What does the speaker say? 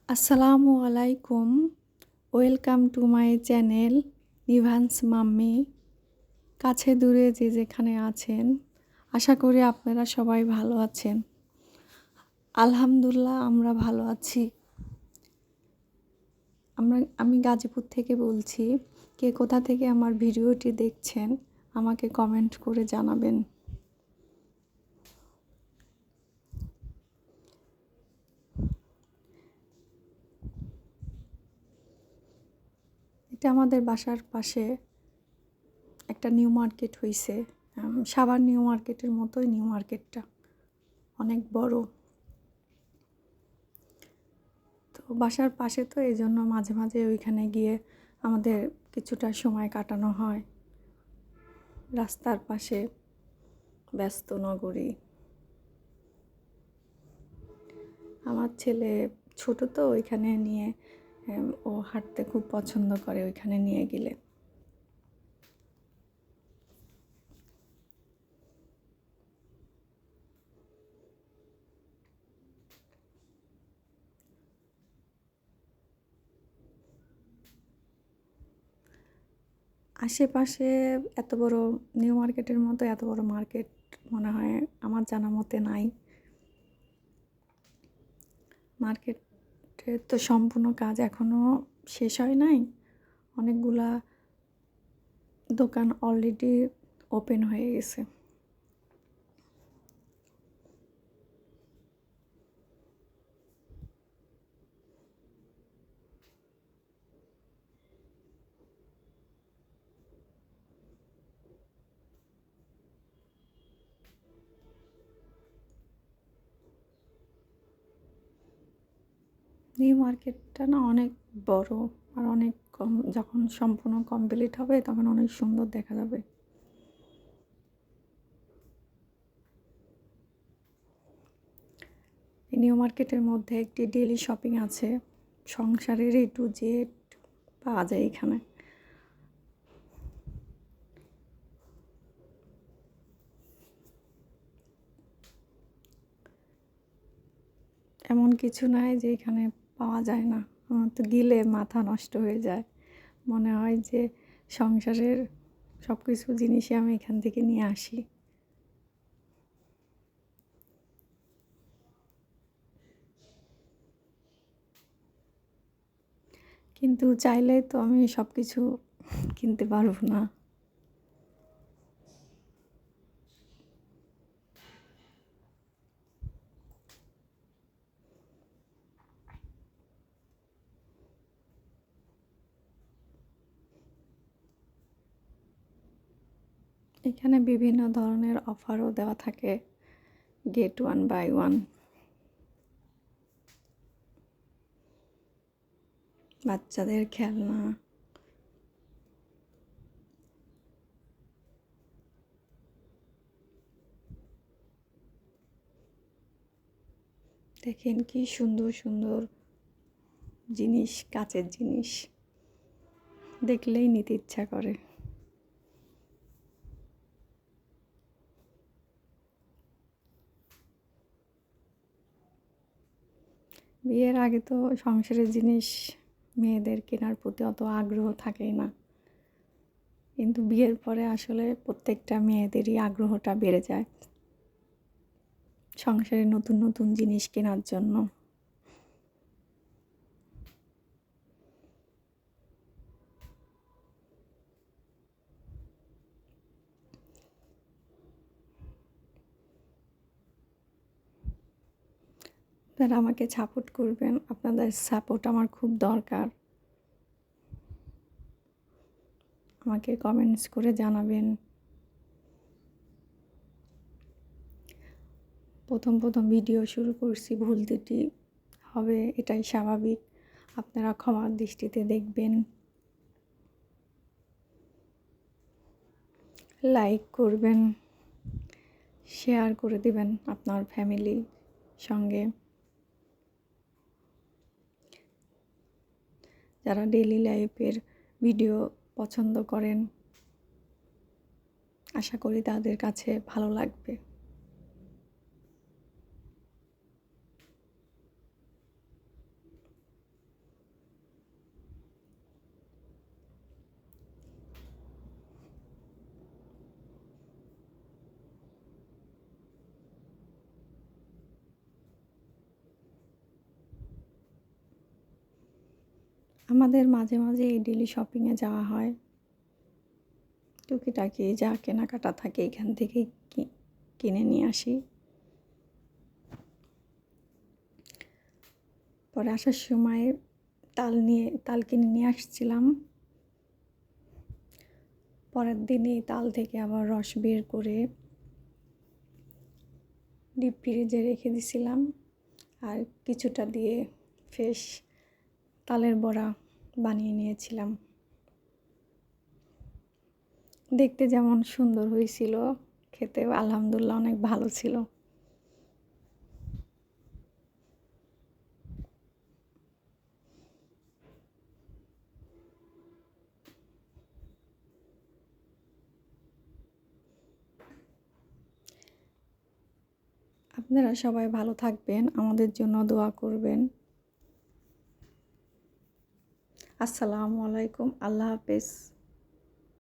আসসালামু আলাইকুম। Welcome to my channel Nivans mummy. কাছে দূরে যে যেখানে আছেন, আশা করি আপনারা সবাই ভালো আছেন। আলহামদুলিল্লাহ আমরা ভালো আছি। আমি গাজীপুর থেকে বলছি। কে কোথা থেকে আমার ভিডিওটি দেখছেন আমাকে কমেন্ট করে জানাবেন। এটা আমাদের বাসার পাশে একটা নিউ মার্কেট হইছে। সাভার নিউ মার্কেটের মতোই নিউ মার্কেটটা অনেক বড়। তো বাসার পাশে তো এই জন্য মাঝে মাঝে ওইখানে গিয়ে আমাদের কিছুটা সময় কাটানো হয়। রাস্তার পাশে ব্যস্ত নগরী। আমার ছেলে ছোট তো ওইখানে নিয়ে ও হাঁটতে খুব পছন্দ করে ওইখানে নিয়ে গেলে। আশেপাশে এত বড় নিউ মার্কেটের মতো এত বড় মার্কেট মনে হয় আমার জানা মতে নাই। মার্কেটের তো সম্পূর্ণ কাজ এখনও শেষ হয় নাই। অনেকগুলা দোকান অলরেডি ওপেন হয়ে গেছে। নিউ মার্কেটটা না অনেক বড় আর অনেক কম। যখন সম্পূর্ণ কমপ্লিট হবে তখন অনেক সুন্দর দেখা যাবে। এই নিউ মার্কেটের মধ্যে একটি ডেইলি শপিং আছে। সংসারের A to Z পাওয়া যায় এখানে। এমন কিছু নাই যে এখানে পাওয়া যায় না। আমার তো গেলে মাথা নষ্ট হয়ে যায়। মনে হয় যে সংসারের সব কিছু জিনিসই আমি এখান থেকে নিয়ে আসি। কিন্তু চাইলেই তো আমি সব কিছু কিনতে পারবো না। এখানে বিভিন্ন ধরনের অফারও দেওয়া থাকে। Get 1 by 1। বাচ্চাদের খেলনা। দেখেন কি সুন্দর সুন্দর জিনিস, কাচের জিনিস দেখলেই নিতে ইচ্ছা করে। বিয়ের আগে তো সংসারের জিনিস মেয়েদের কেনার প্রতি অত আগ্রহ থাকেই না, কিন্তু বিয়ের পরে আসলে প্রত্যেকটা মেয়েদেরই আগ্রহটা বেড়ে যায় সংসারে নতুন নতুন জিনিস কেনার জন্য। আপনারা আমাকে সাপোর্ট করবেন, আপনাদের সাপোর্ট আমার খুব দরকার। আমাকে কমেন্টস করে জানাবেন। প্রথম প্রথম ভিডিও শুরু করছি, ভুল ত্রুটি হবে, এটাই স্বাভাবিক। আপনারা ক্ষমার দৃষ্টিতে দেখবেন। লাইক করবেন, শেয়ার করে দিবেন আপনার ফ্যামিলির সঙ্গে। যারা ডেইলি লাইফের ভিডিও পছন্দ করেন, আশা করি তাদের কাছে ভালো লাগবে। আমাদের মাঝে মাঝে এই ডেলি শপিংয়ে যাওয়া হয়, টুকিটাকি যা কেনাকাটা থাকে এখান থেকে কিনে নিয়ে আসি। পরে আসার সময় তাল কিনে নিয়ে আসছিলাম। পরের দিনই তাল থেকে আবার রস বের করে ডিপ ফ্রিজে রেখে দিছিলাম, আর কিছুটা দিয়ে ফ্রেশ তালের বড়া বানিয়ে নিয়েছিলাম। দেখতে যেমন সুন্দর হয়েছিল, খেতেও আলহামদুলিল্লাহ অনেক ভালো ছিল। আপনারা সবাই ভালো থাকবেন, আমাদের জন্য দোয়া করবেন। আসসালামু আলাইকুম, আল্লাহ হাফেজ।